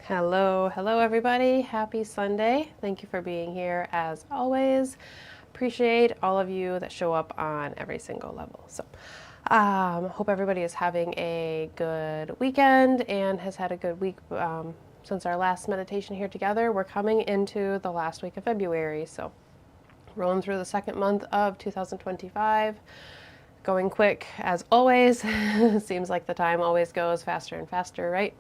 Hello everybody. Happy Sunday. Thank you for being here as always. Appreciate all of you that show up on every single level. Hope everybody is having a good weekend and has had a good week since our last meditation here together. We're coming into the last week of February, so rolling through the second month of 2025. Going quick as always. Seems like the time always goes faster and faster, right?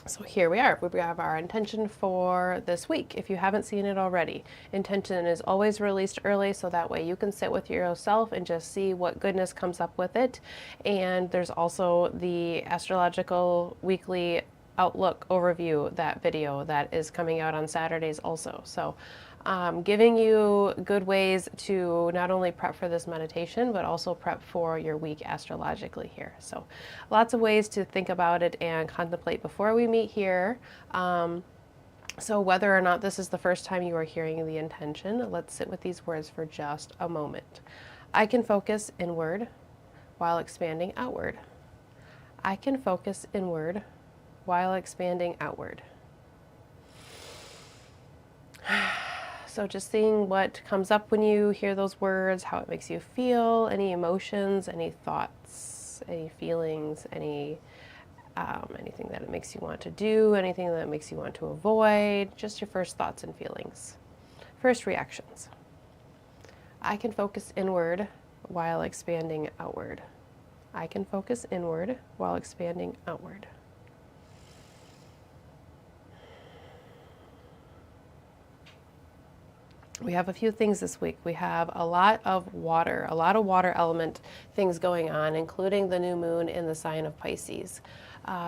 So here we are. We have our intention for this week. If you haven't seen it already, intention is always released early so that way you can sit with yourself and just see what goodness comes up with it. And there's also the astrological weekly outlook overview, that video that is coming out on Saturdays also. So giving you good ways to not only prep for this meditation, but also prep for your week astrologically here. So lots of ways to think about it and contemplate before we meet here. So whether or not this is the first time you are hearing the intention, let's sit with these words for just a moment. I can focus inward while expanding outward. I can focus inward while expanding outward. So just seeing what comes up when you hear those words, how it makes you feel, any emotions, any thoughts, any feelings, anything that it makes you want to do, anything that makes you want to avoid, just your first thoughts and feelings. First reactions. I can focus inward while expanding outward. I can focus inward while expanding outward. We have a few things this week. We have a lot of water element things going on, including the new moon in the sign of Pisces.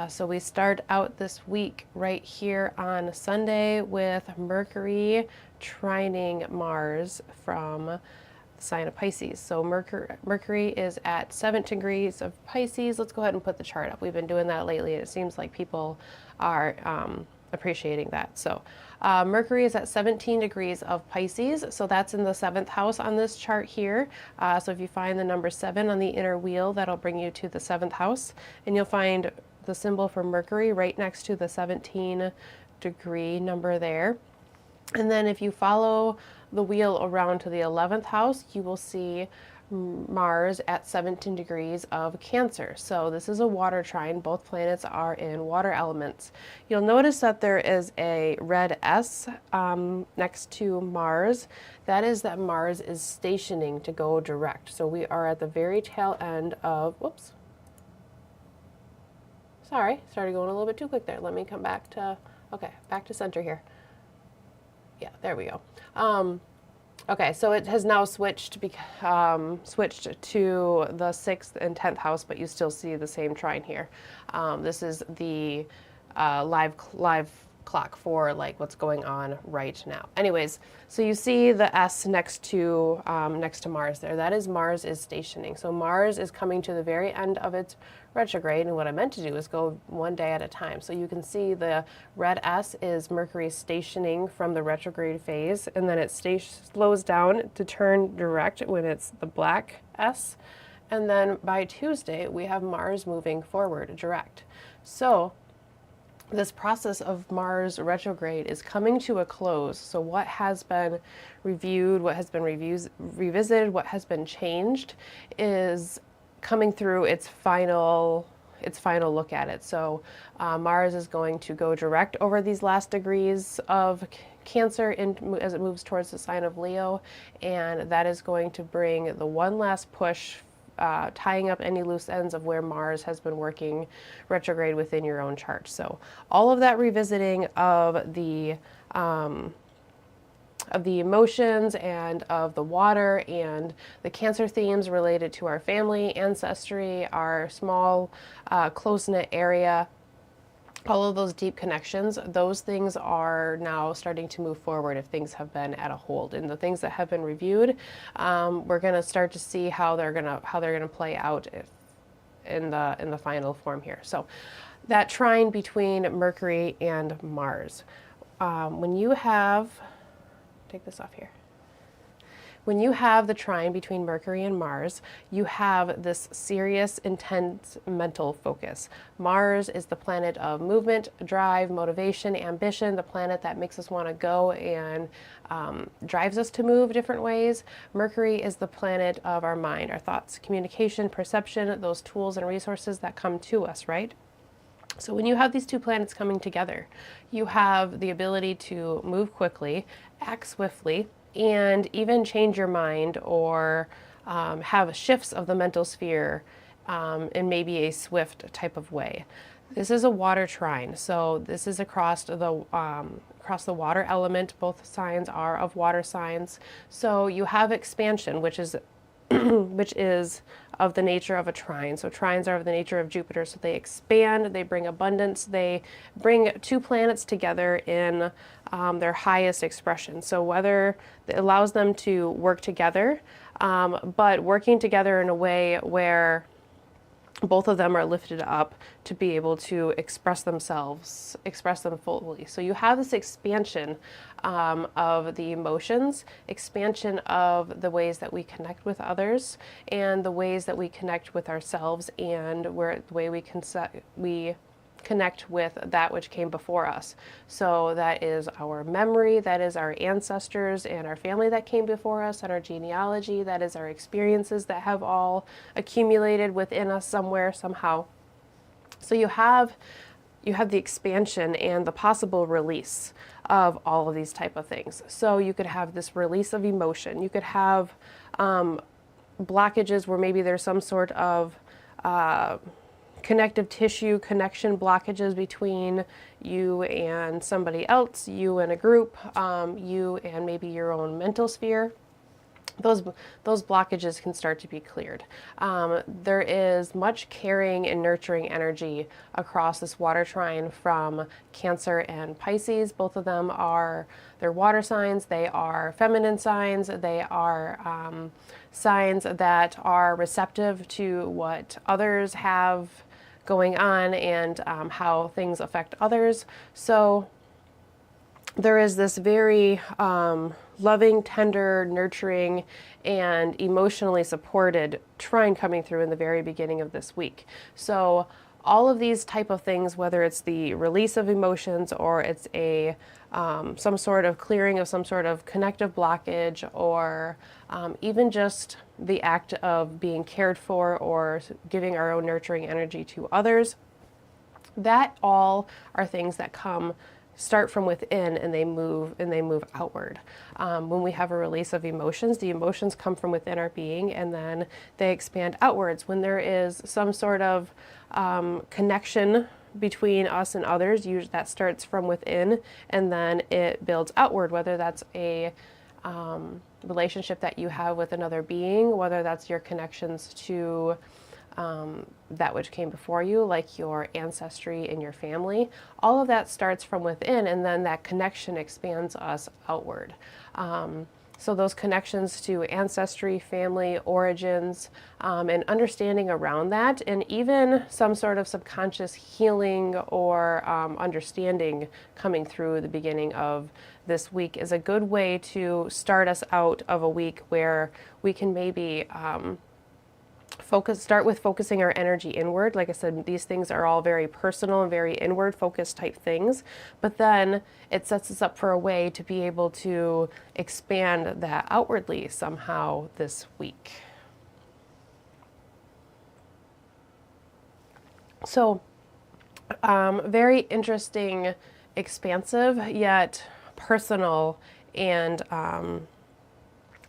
So we start out this week right here on Sunday with Mercury trining Mars from the sign of Pisces. So Mercury is at 17 degrees of Pisces. Let's go ahead and put the chart up. We've been doing that lately, and it seems like people are appreciating that. So Mercury is at 17 degrees of Pisces, so that's in the 7th house on this chart here. So if you find the number 7 on the inner wheel, that'll bring you to the 7th house, and you'll find the symbol for Mercury right next to the 17 degree number there. And then if you follow the wheel around to the 11th house, you will see Mars at 17 degrees of Cancer. So this is a water trine. Both planets are in water elements. You'll notice that there is a red S next to Mars. That is that Mars is stationing to go direct. So we are at the very tail end of, whoops. Sorry, started going a little bit too quick there. Let me come back to, okay, back to center here. Yeah, there we go. Okay, so it has now switched to the 6th and 10th house, but you still see the same trine here. This is the live clock for like what's going on right now. Anyways, so you see the S next to Mars there. That is Mars is stationing. So Mars is coming to the very end of its retrograde, and what I meant to do is go one day at a time. So you can see the red S is Mercury stationing from the retrograde phase, and then it slows down to turn direct when it's the black S. And then by Tuesday, we have Mars moving forward direct. So this process of Mars retrograde is coming to a close. So what has been reviewed, what has been revisited, what has been changed is coming through its final look at it. So Mars is going to go direct over these last degrees of Cancer as it moves towards the sign of Leo, and that is going to bring the one last push, tying up any loose ends of where Mars has been working retrograde within your own chart. So all of that revisiting of the emotions and of the water and the Cancer themes related to our family, ancestry, our small, close-knit area, all of those deep connections, those things are now starting to move forward if things have been at a hold. And the things that have been reviewed, we're going to start to see how they're going to play out in the final form here. So that trine between Mercury and Mars. When you have, take this off here. When you have the trine between Mercury and Mars, you have this serious, intense mental focus. Mars is the planet of movement, drive, motivation, ambition, the planet that makes us want to go and drives us to move different ways. Mercury is the planet of our mind, our thoughts, communication, perception, those tools and resources that come to us, right? So when you have these two planets coming together, you have the ability to move quickly, act swiftly, and even change your mind or have shifts of the mental sphere in maybe a swift type of way. This is a water trine, so this is across the water element. Both signs are of water signs. So you have expansion, which is which is of the nature of a trine. So trines are of the nature of Jupiter. So they expand, they bring abundance, they bring two planets together in their highest expression. So whether it allows them to work together, but working together in a way where both of them are lifted up to be able to express themselves, express them fully. So you have this expansion of the emotions, expansion of the ways that we connect with others, and the ways that we connect with ourselves, and the way we connect with that which came before us. So that is our memory, that is our ancestors and our family that came before us, and our genealogy, that is our experiences that have all accumulated within us somewhere, somehow. So you have the expansion and the possible release of all of these type of things. So you could have this release of emotion. You could have blockages where maybe there's some sort of connective tissue connection blockages between you and somebody else, you and a group, you and maybe your own mental sphere. Those blockages can start to be cleared. There is much caring and nurturing energy across this water trine from Cancer and Pisces. Both of them they're water signs. They are feminine signs. They are signs that are receptive to what others have going on and how things affect others. So there is this very loving, tender, nurturing, and emotionally supported trine coming through in the very beginning of this week. So all of these type of things, whether it's the release of emotions or it's a some sort of clearing of some sort of connective blockage, or even just the act of being cared for or giving our own nurturing energy to others, that all are things that start from within and they move outward. When we have a release of emotions, the emotions come from within our being and then they expand outwards. When there is some sort of connection between us and others, usually that starts from within and then it builds outward, whether that's a relationship that you have with another being, whether that's your connections to that which came before you, like your ancestry and your family. All of that starts from within, and then that connection expands us outward. So those connections to ancestry, family, origins, and understanding around that, and even some sort of subconscious healing or understanding coming through the beginning of this week is a good way to start us out of a week where we can maybe start with focusing our energy inward. Like I said, these things are all very personal and very inward focused type things, but then it sets us up for a way to be able to expand that outwardly somehow this week. So very interesting, expansive, yet personal and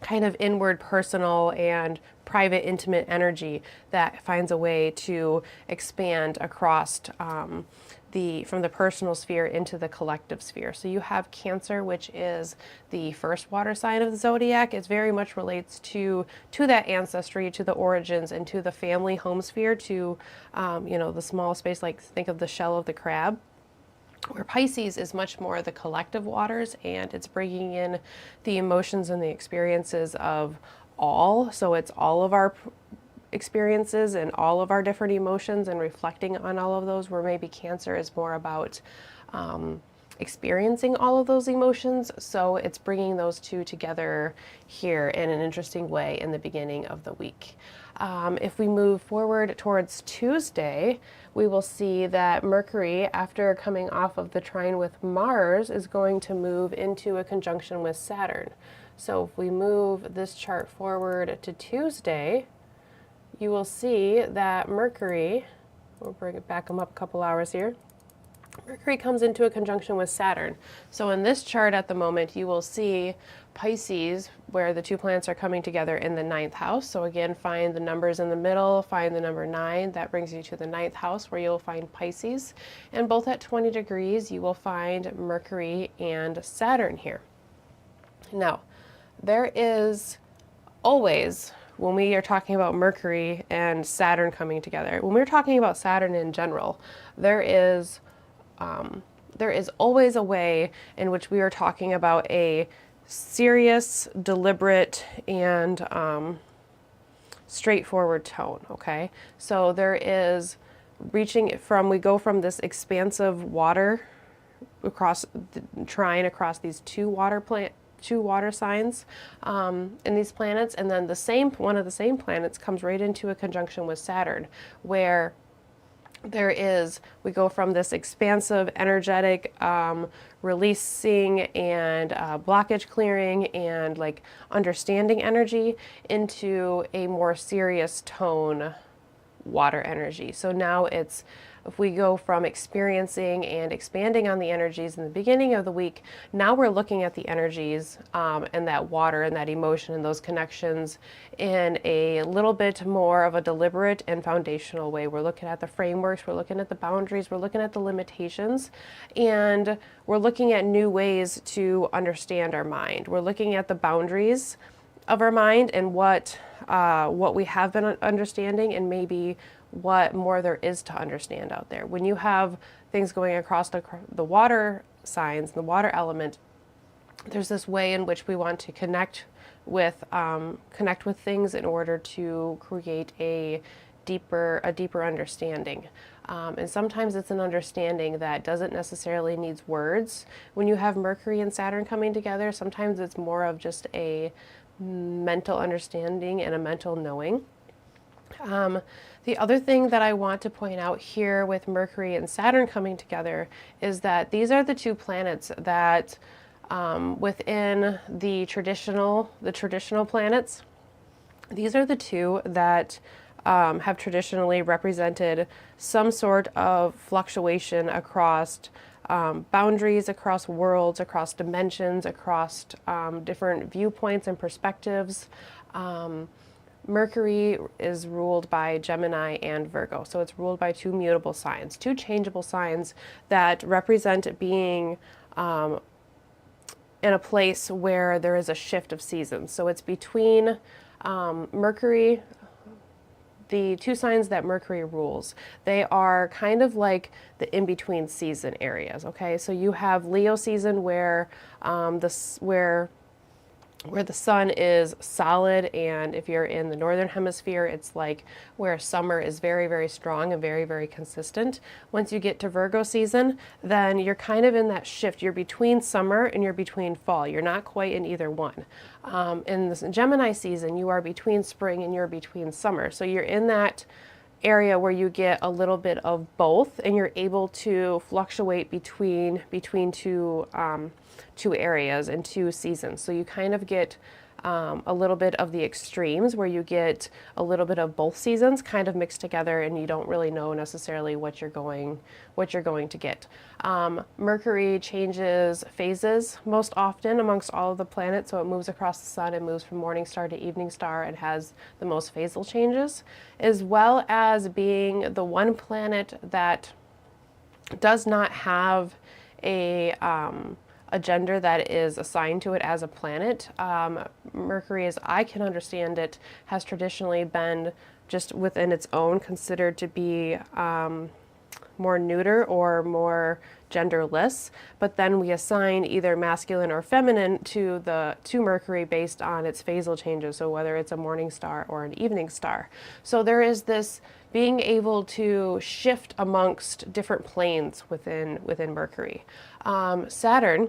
kind of inward, personal, and private, intimate energy that finds a way to expand across from the personal sphere into the collective sphere. So you have Cancer, which is the first water sign of the zodiac. It very much relates to that ancestry, to the origins, and to the family home sphere, to the small space, like think of the shell of the crab. Where Pisces is much more the collective waters, and it's bringing in the emotions and the experiences of all. So it's all of our experiences and all of our different emotions and reflecting on all of those, where maybe Cancer is more about experiencing all of those emotions. So it's bringing those two together here in an interesting way in the beginning of the week. If we move forward towards Tuesday, we will see that Mercury, after coming off of the trine with Mars, is going to move into a conjunction with Saturn. So if we move this chart forward to Tuesday, you will see that Mercury, we'll bring it back up a couple hours here, Mercury comes into a conjunction with Saturn. So in this chart at the moment, you will see Pisces, where the two planets are coming together in the 9th house. So again, find the numbers in the middle, find the number 9. That brings you to the 9th house, where you'll find Pisces. And both at 20 degrees, you will find Mercury and Saturn here. Now, there is always, when we are talking about Mercury and Saturn coming together, when we're talking about Saturn in general, there is always a way in which we are talking about a serious, deliberate, and straightforward tone, okay? So there is we go from this expansive water across the trine across these two water signs in these planets, and then one of the same planets comes right into a conjunction with Saturn, where we go from this expansive, energetic, releasing and blockage clearing and like understanding energy into a more serious tone water energy. So now if we go from experiencing and expanding on the energies in the beginning of the week, now we're looking at the energies and that water and that emotion and those connections in a little bit more of a deliberate and foundational way. We're looking at the frameworks, we're looking at the boundaries, we're looking at the limitations, and we're looking at new ways to understand our mind. We're looking at the boundaries of our mind and what we have been understanding, and maybe what more there is to understand out there. When you have things going across the water signs, the water element, there's this way in which we want to connect with things in order to create a deeper understanding. And sometimes it's an understanding that doesn't necessarily need words. When you have Mercury and Saturn coming together, sometimes it's more of just a mental understanding and a mental knowing. The other thing that I want to point out here with Mercury and Saturn coming together is that these are the two planets that within the traditional planets, these are the two that have traditionally represented some sort of fluctuation across boundaries, across worlds, across dimensions, across different viewpoints and perspectives. Mercury is ruled by Gemini and Virgo, so it's ruled by two mutable signs, two changeable signs that represent being in a place where there is a shift of seasons. So it's between Mercury, the two signs that Mercury rules. They are kind of like the in-between season areas, okay? So you have Leo season where the sun is solid, and if you're in the northern hemisphere, it's like where summer is very, very strong and very, very consistent. Once you get to Virgo season, then you're kind of in that shift. You're between summer and you're between fall. You're not quite in either one. In this Gemini season, you are between spring and you're between summer. So you're in that area where you get a little bit of both, and you're able to fluctuate between two areas and two seasons. So you kind of get a little bit of the extremes, where you get a little bit of both seasons kind of mixed together, and you don't really know necessarily what you're going to get. Mercury changes phases most often amongst all of the planets, so it moves across the sun and moves from morning star to evening star and has the most phasal changes, as well as being the one planet that does not have a gender that is assigned to it as a planet. Mercury, as I can understand it, has traditionally been just within its own considered to be more neuter or more genderless, but then we assign either masculine or feminine to Mercury based on its phasal changes, so whether it's a morning star or an evening star. So there is this being able to shift amongst different planes within Mercury. Saturn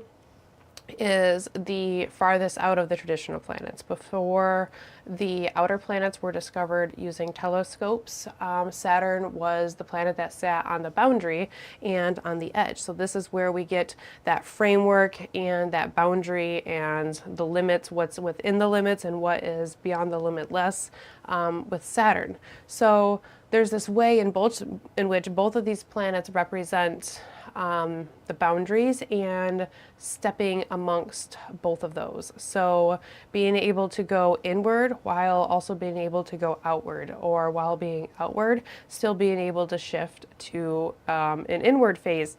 is the farthest out of the traditional planets. Before the outer planets were discovered using telescopes, Saturn was the planet that sat on the boundary and on the edge. So this is where we get that framework and that boundary and the limits, what's within the limits and what is beyond the limitless with Saturn. So there's this way in which both of these planets represent the boundaries and stepping amongst both of those. So being able to go inward while also being able to go outward, or while being outward, still being able to shift to an inward phase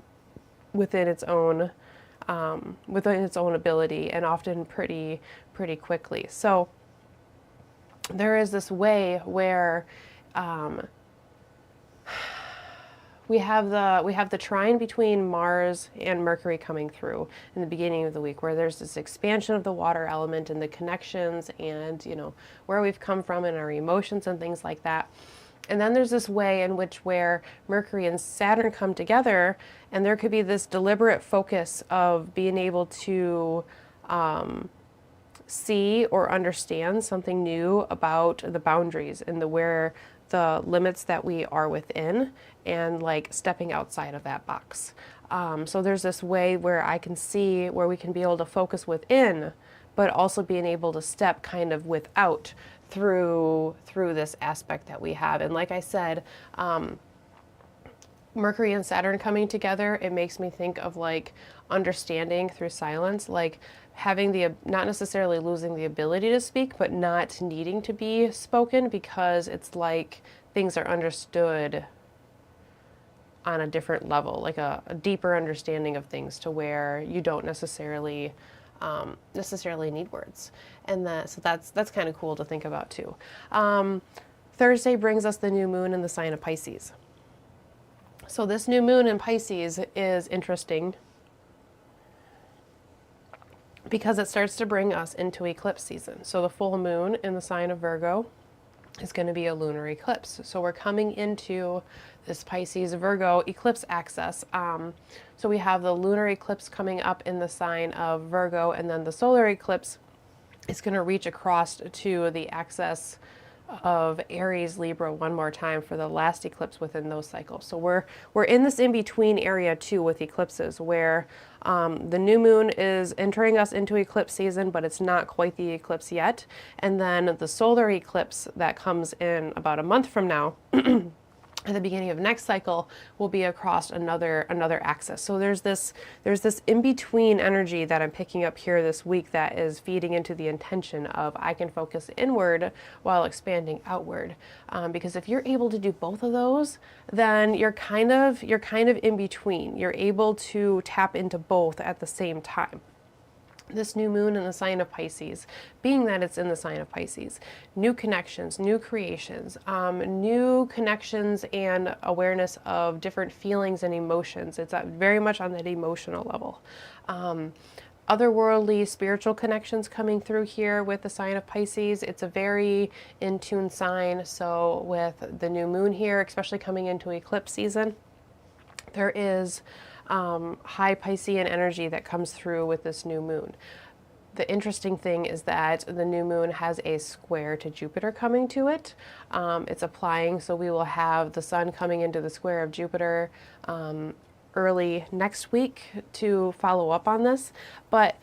within its own ability, and often pretty quickly. So there is this way where we have the trine between Mars and Mercury coming through in the beginning of the week, where there's this expansion of the water element and the connections and, where we've come from and our emotions and things like that. And then there's this way in which where Mercury and Saturn come together, and there could be this deliberate focus of being able to see or understand something new about the boundaries and the limits that we are within, and like stepping outside of that box. So there's this way where I can see where we can be able to focus within, but also being able to step kind of without through this aspect that we have. And like I said, Mercury and Saturn coming together, it makes me think of like understanding through silence, like having not necessarily losing the ability to speak, but not needing to be spoken, because it's like things are understood on a different level, like a deeper understanding of things, to where you don't necessarily need words. And so that's kind of cool to think about too. Thursday brings us the new moon in the sign of Pisces. So this new moon in Pisces is interesting because it starts to bring us into eclipse season. So the full moon in the sign of Virgo is going to be a lunar eclipse. So we're coming into this Pisces Virgo eclipse axis. So we have the lunar eclipse coming up in the sign of Virgo, and then the solar eclipse is going to reach across to the axis of Aries, Libra one more time for the last eclipse within those cycles. So we're in this in-between area too with eclipses, where the new moon is entering us into eclipse season, but it's not quite the eclipse yet. And then the solar eclipse that comes in about a month from now at the beginning of next cycle will be across another axis. So there's this in-between energy that I'm picking up here this week that is feeding into the intention of I can focus inward while expanding outward. Because if you're able to do both of those, then you're kind of in between. You're able to tap into both at the same time. This new moon in the sign of Pisces, being that it's in the sign of Pisces, new connections, new creations, new connections and awareness of different feelings and emotions. It's very much on that emotional level. Otherworldly spiritual connections coming through here with the sign of Pisces. It's a very in tune sign. So with the new moon here, especially coming into eclipse season, there is high Piscean energy that comes through with this new moon. The interesting thing is that the new moon has a square to Jupiter coming to it. It's applying, so we will have the sun coming into the square of Jupiter early next week to follow up on this. But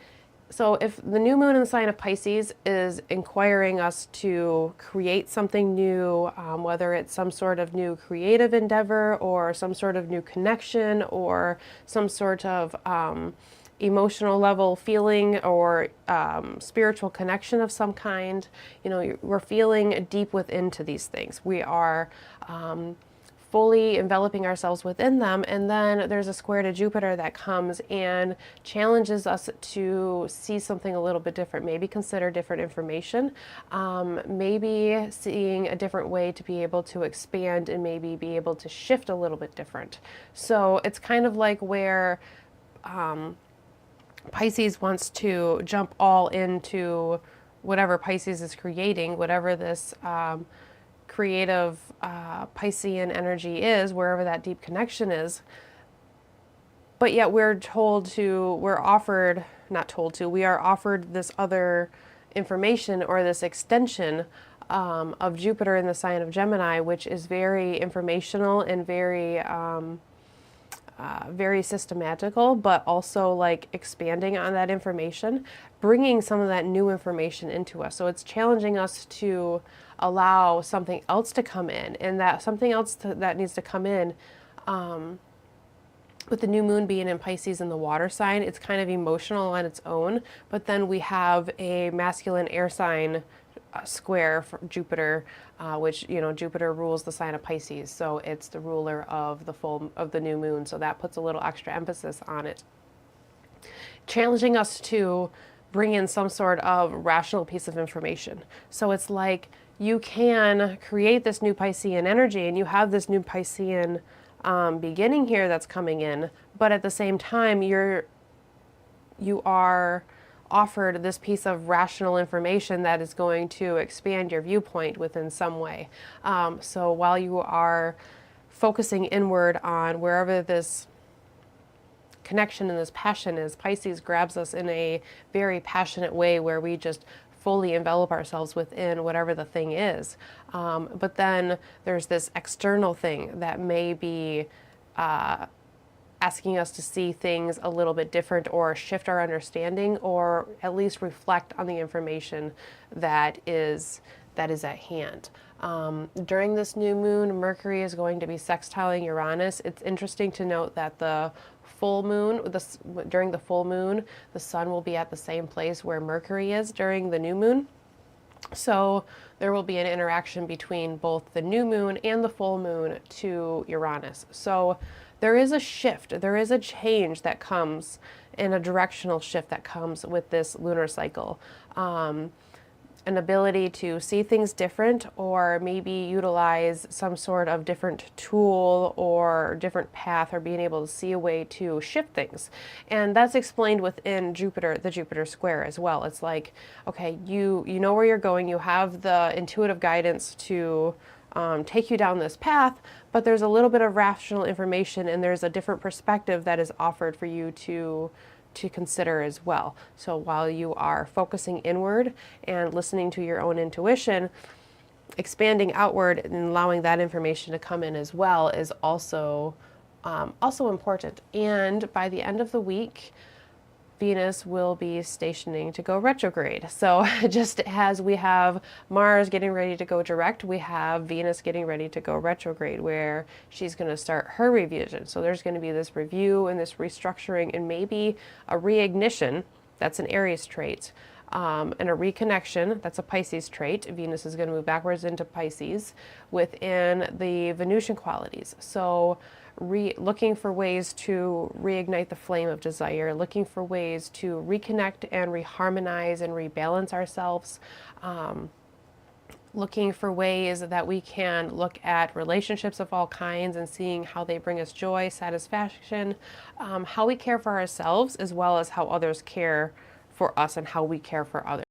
so if the new moon in the sign of Pisces is inquiring us to create something new, whether it's some sort of new creative endeavor or some sort of new connection or some sort of emotional level feeling or spiritual connection of some kind, we're feeling deep within to these things. We are fully enveloping ourselves within them, and then there's a square to Jupiter that comes and challenges us to see something a little bit different, maybe consider different information, maybe seeing a different way to be able to expand and maybe be able to shift a little bit different. So it's kind of like where Pisces wants to jump all into whatever Pisces is creating, whatever this creative Piscean energy is, wherever that deep connection is. But yet we are offered this other information, or this extension of Jupiter in the sign of Gemini, which is very informational and very systematical, but also like expanding on that information, bringing some of that new information into us. So it's challenging us to allow something else to come in, and that something else that needs to come in, with the new moon being in Pisces in the water sign, it's kind of emotional on its own. But then we have a masculine air sign square for Jupiter, which, you know, Jupiter rules the sign of Pisces, so it's the ruler of the new moon. So that puts a little extra emphasis on it, challenging us to bring in some sort of rational piece of information. So it's like you can create this new Piscean energy, and you have this new Piscean beginning here that's coming in, but at the same time you are offered this piece of rational information that is going to expand your viewpoint within some way. So while you are focusing inward on wherever this connection and this passion is, Pisces grabs us in a very passionate way where we just fully envelop ourselves within whatever the thing is. But then there's this external thing that may be asking us to see things a little bit different, or shift our understanding, or at least reflect on the information that is at hand. During this new moon, Mercury is going to be sextiling Uranus. It's interesting to note that the full moon, during the full moon, the sun will be at the same place where Mercury is during the new moon. So there will be an interaction between both the new moon and the full moon to Uranus. So there is a shift, there is a change that comes, in a directional shift that comes with this lunar cycle. An ability to see things different, or maybe utilize some sort of different tool or different path, or being able to see a way to shift things. And that's explained within Jupiter, the Jupiter square as well. It's like, okay, you know where you're going, you have the intuitive guidance to take you down this path, but there's a little bit of rational information, and there's a different perspective that is offered for you to consider as well. So while you are focusing inward and listening to your own intuition, expanding outward and allowing that information to come in as well is also important. And by the end of the week, Venus will be stationing to go retrograde. So just as we have Mars getting ready to go direct, we have Venus getting ready to go retrograde, where she's going to start her revision. So there's going to be this review and this restructuring, and maybe a reignition, that's an Aries trait, and a reconnection, that's a Pisces trait. Venus is going to move backwards into Pisces within the Venusian qualities. So looking for ways to reignite the flame of desire, looking for ways to reconnect and reharmonize and rebalance ourselves, looking for ways that we can look at relationships of all kinds and seeing how they bring us joy, satisfaction, how we care for ourselves, as well as how others care for us and how we care for others.